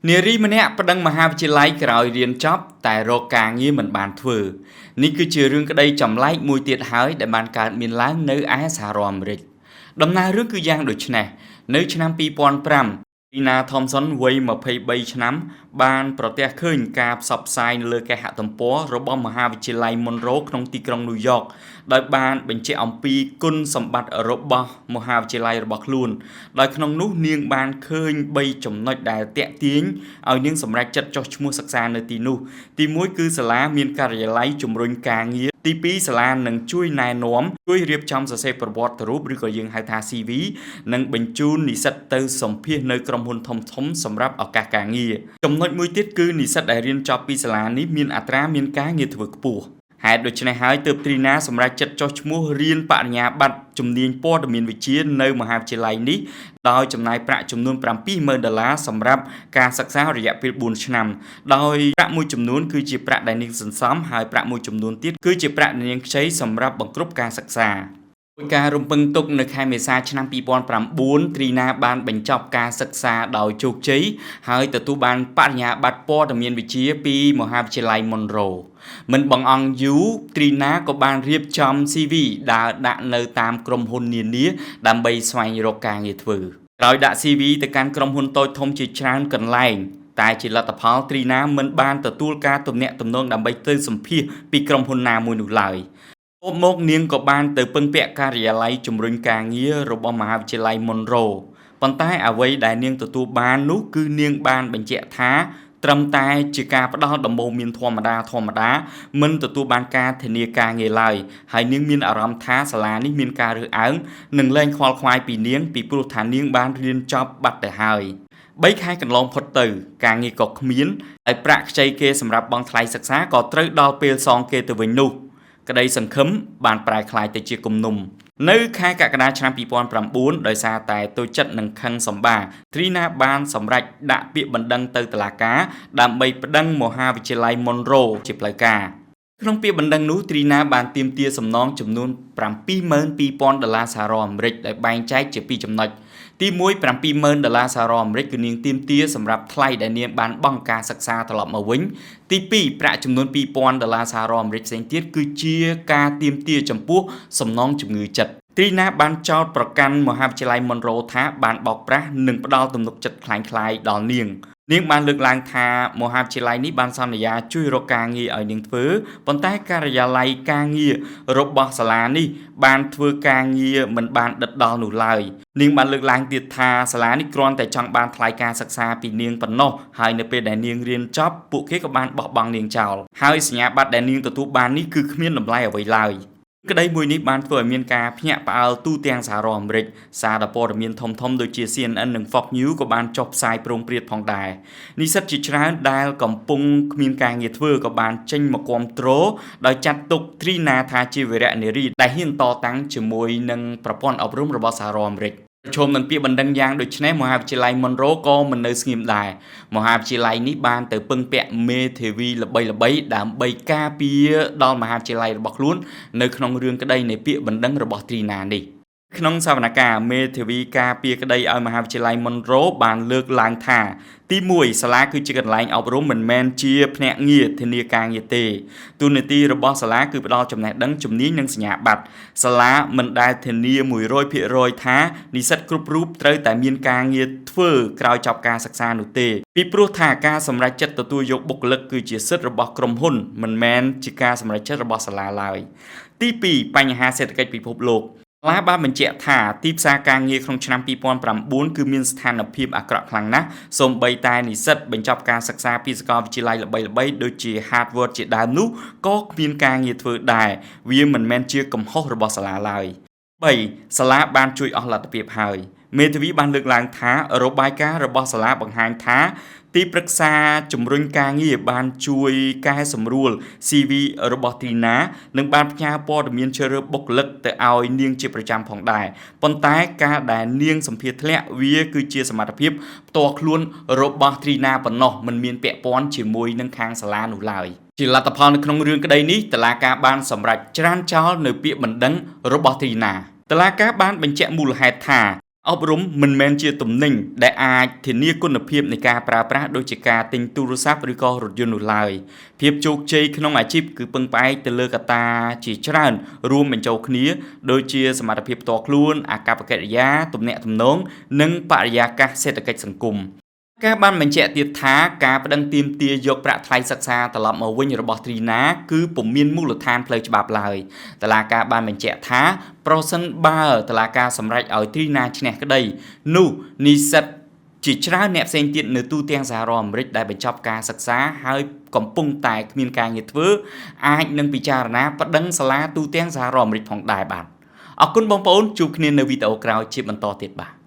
នារីម្នាក់ប្តឹងមហាវិទ្យាល័យក្រោយរៀនចប់តែរកការងារមិនបានធ្វើនេះគឺជារឿងក្តីចម្លែកមួយទៀតហើយដែលបានកើតមានឡើងនៅឯសហរដ្ឋអាមេរិកដំណើររឿងគឺយ៉ាងដូចនេះនៅឆ្នាំ2005ទីណា Thompson វ័យ23ឆ្នាំបានប្រទះឃើញការផ្សព្វផ្សាយនៅលើគេហទំព័ររបស់មហាវិទ្យាល័យ Monroe ក្នុងទីក្រុង New York ដោយបានបញ្ជាក់អំពីគុណសម្បត្តិរបស់មហាវិទ្យាល័យរបស់ខ្លួនដោយក្នុងនោះនាងបានឃើញ3ចំណុចដែលទាក់ទាញឲ្យនាងសម្រេចចិត្តចុះឈ្មោះសិក្សានៅទីនោះទី1គឺសាលាមានការិយាល័យជំរុញការងារទី2សាលានឹងជួយណែនាំជួយរៀបចំសរសេរប្រវត្តិរូបឬក៏យើងហៅថា CV និងបញ្ជូននិស្សិតទៅសម្ភាសន៍នៅក្រុមហ៊ុនធំៗសម្រាប់ឱកាសការងារចំណុចមួយទៀតគឺនិស្សិតដែលរៀនចប់ពីសាលានេះមានអត្រាមានការងារធ្វើខ្ពស់ហេតុដូច្នេះហើយទើបទ្រីណាសម្រាប់ចិត្តចុះឈ្មោះរៀនបរិញ្ញាបត្រជំនាញព័ត៌មានវិទ្យានៅមហាវិទ្យាល័យនេះដោយចំណាយប្រាក់ចំនួន$70,000សម្រាប់ការសិក្សារយៈពេល4ឆ្នាំដោយប្រាក់មួយចំនួនគឺជាប្រាក់ដែលនាងសន្សំហើយប្រាក់មួយចំនួនទៀតគឺជាប្រាក់ដែលនាងខ្ចីសម្រាប់បង្គ្រប់ការសិក្សាការរំពឹងទុកនៅខែមេសាឆ្នាំ2009ទ្រីណាបានបញ្ចប់ការសិក្សាដោយជោគជ័យហើយទទួលបានបរិញ្ញាបត្រព័ត៌មានវិទ្យាពីមហាវិទ្យាល័យ Monroe មិនបងអង្គយូរទ្រីណាក៏បានរៀបចំ CV ដើរដាក់នៅតាមក្រុមហ៊ុននានាដើម្បីស្វែងរកការងារធ្វើក្រោយដាក់ CV ទៅកាន់ក្រុមហ៊ុនតូចធំជាច្រើនកន្លែងតែជាលទ្ធផលទ្រីណាមិនបានទទួលការទំនាក់ទំនងដើម្បីទៅសម្ភាសពីក្រុមហ៊ុនណាមួយនោះឡើយមកនាងក៏បានទៅពឹងពាក់ការិយាល័យជំរុញការងាររបស់មហាវិទ្យាល័យ Monroe ប៉ុន្តែអ្វីដែលនាងទទួលបាននោះគឺនាងបានបញ្ជាក់ថាត្រឹមតែជាការផ្ដល់ដំបូន្មានធម្មតាមិនទទួលបានការធានាការងារឡើយហើយនាងមានអារម្មណ៍ថាសាលានេះមានការរើសអើងនិងលែងខ្វល់ខ្វាយពីនាងពីព្រោះថានាងបានរៀនចប់បាត់ទៅហើយ3ខែកន្លងផុតទៅការងារក៏គ្មានហើយប្រាក់ខ្ចីគេសម្រាប់បង់ថ្លៃសិក្សាក៏ត្រូវដល់ពេលសងគេទៅវិញនោះក្តីសង្ឃឹមបានប្រែក្លាយទៅជាគំនុំនៅខែកក្កដាឆ្នាំ2009ដោយសារតែតូចចិត្តនិងខឹងសម្បាទ្រីណាបានសម្រេចដាក់ពាក្យបណ្ដឹងទៅតុលាការដើម្បីប្តឹងមហាវិទ្យាល័យ Monroe ជាផ្លូវការក្នុងពាក្យបណ្ដឹងនោះទ្រីណាបានទាមទារសំណងចំនួន$72,000សហរដ្ឋអាមេរិកដែលបែងចែកជា2ចំណុចទី1$70,000សហរដ្ឋអាមេរិកគឺនាងទាមទារសម្រាប់ថ្លៃដែលនាងបានបង់ការសិក្សាត្រឡប់មកវិញទី2ប្រាក់ចំនួន$2,000សហរដ្ឋអាមេរិកផ្សេងទៀតគឺជាការទាមទារចំពោះសំណងជំងឺចិត្តទ្រីណាបានចោទប្រកាន់មហាវិទ្យាល័យ Monroe ថាបានបោកប្រាស់និងផ្ដាល់ទំនុកចិត្តคล้ายៗដល់នាងបានលើកឡើងថាមហាវិទ្យាល័យនេះបានសន្យាជួយរកការងារឲ្យនាងធ្វើប៉ុន្តែការិយាល័យការងាររបស់សាលានេះបានធ្វើការងារមិនបានដិតដល់នោះឡើយនាងបានលើកឡើងទៀតថាសាលានេះគ្រាន់តែចង់បានថ្លៃការសិក្សាពីនាងប៉ុណ្ណោះហើយនៅពេលដែលនាងរៀនចប់ពួកគេក៏បានបោះបង់នាងចោលហើយសញ្ញាបត្រដែលនាងទទួលបាននេះគឺគ្មានតម្លៃអ្វីឡើយក្តីមួយនេះបានធ្វើឲ្យមានការភ្ញាក់ផ្អើលទូទាំងសហរដ្ឋអាមេរិកសារព័ត៌មានធំៗដូចជា CNN និង Fox News ក៏បានចុះផ្សាយព្រមព្រៀងផងដែរនិស្សិតជាច្រើនដែលកំពុងគ្មានការងារធ្វើក៏បានចេញមកគាំទ្រដោយចាត់ទុកទ្រីណាថាជាវីរនារីដែលហ៊ានតតាំងជាមួយនឹងប្រព័ន្ធអប់រំរបស់សហរដ្ឋអាមេរិកប្រឈមនឹងពាក្យបណ្ដឹងយ៉ាងដូចនេះមហាវិទ្យាល័យ Monroe ក៏មិននៅស្ងៀមដែរមហាវិទ្យាល័យនេះបានទៅពឹងពាក់មេធាវីល្បីៗដើម្បីការពារដល់មហាវិទ្យាល័យរបស់ខ្លួននៅក្នុងរឿងក្តីនៃពាក្យបណ្ដឹងរបស់ទ្រីណានេះក្នុងសវនកម្មមេធាវីការពារក្តីឲ្យមហាវិទ្យាល័យ Monroe បានលើកឡើងថាទី1សាលាគឺជាកន្លែងអប់រំមិនមែនជាភ្នាក់ងារធានាការងារទេតួនាទីរបស់សាលាគឺផ្ដល់ចំណេះដឹងជំនាញនិងសញ្ញាបត្រសាលាមិនដែលធានា100%ថានិស្សិតគ្រប់រូបត្រូវតែមានការងារធ្វើក្រោយចប់ការសិក្សានោះទេពីព្រោះថាការសម្រេចចិត្តទទួលយកបុគ្គលិកគឺជាសិទ្ធិរបស់ក្រុមហ៊ុនមិនមែនជាការសម្រេចចិត្តរបស់សាលាឡើយទី2បញ្ហាសេដ្ឋកិច្ចពិភពលោកសាលាបានបញ្ជាក់ថាទីផ្សារការងារក្នុងឆ្នាំ2009គឺមានស្ថានភាពអាក្រក់ខ្លាំងណាស់សូម្បីតែនិស្សិតបញ្ចប់ការសិក្សាពីសាកលវិទ្យាល័យល្បីៗដូចជា Harvard ជាដើមនោះក៏គ្មានការងារធ្វើដែរវាមិនមែនជាកំហុសរបស់សាលាឡើយ3សាលាបានជួយអស់លទ្ធភាពហើយមេធាវីបានលើកឡើងថារបាយការណ៍របស់សាលាបង្ហាញថាទីប្រឹក្សាជំរុញការងារបានជួយកែសម្រួល CV របស់ទ្រីណានិងបានផ្ញើព័ត៌មានជ្រើសរើសបុគ្គលិកទៅឲ្យនាងជាប្រចាំផងដែរប៉ុន្តែការដែលនាងសម្ភាសន៍ធ្លាក់វាគឺជាសមត្ថភាពផ្ទាល់ខ្លួនរបស់ទ្រីណាប៉ុណ្ណោះមិនមានពាក់ព័ន្ធជាមួយនឹងខាងសាលានោះឡើយជាលទ្ធផលនៅក្នុងរឿងក្តីនេះតុលាការបានសម្រេចច្រានចោលនៅពាក្យបណ្ដឹងរបស់ទ្រីណាតុលាការបានបញ្ជាក់មូលហេតុថា អប់រំមិនមែនជាទំនិញដែលអាចធានាគុណភាពនៃការប្រើប្រាស់ដូចជាការទិញទូរស័ព្ទឬក៏រថយន្តនោះឡើយភាពជោគជ័យក្នុងអាជីពគឺពឹងផ្អែកទៅលើកត្តាជាច្រើនរួមបញ្ចូលគ្នាដូចជាសមត្ថភាពផ្ទាល់ខ្លួនអាកប្បកិរិយាទំនាក់ទំនងនិងបរិយាកាសសេដ្ឋកិច្ចសង្គមការបានបញ្ជាក់ទៀតថាការប្តឹងទាមទារយកប្រាក់ថ្លៃសិក្សាត្រឡប់មកវិញរបស់ទ្រីណាគឺពុំមានមូលដ្ឋានផ្លូវច្បាប់ឡើយតុលាការបានបញ្ជាក់ថាប្រសិនបើតុលាការសម្រេចឲ្យទ្រីណាឈ្នះក្តីនោះនិស្សិតជាច្រើនអ្នកផ្សេងទៀតនៅទូទាំងសហរដ្ឋអាមេរិកដែលបញ្ចប់ការសិក្សាហើយកំពុងតែគ្មានការងារធ្វើអាចនឹងពិចារណាប្តឹងសាលាទូទាំងសហរដ្ឋអាមេរិកផងដែរបាទអរគុណបងប្អូនជួបគ្នានៅវីដេអូក្រោយជាបន្តទៀតបាទ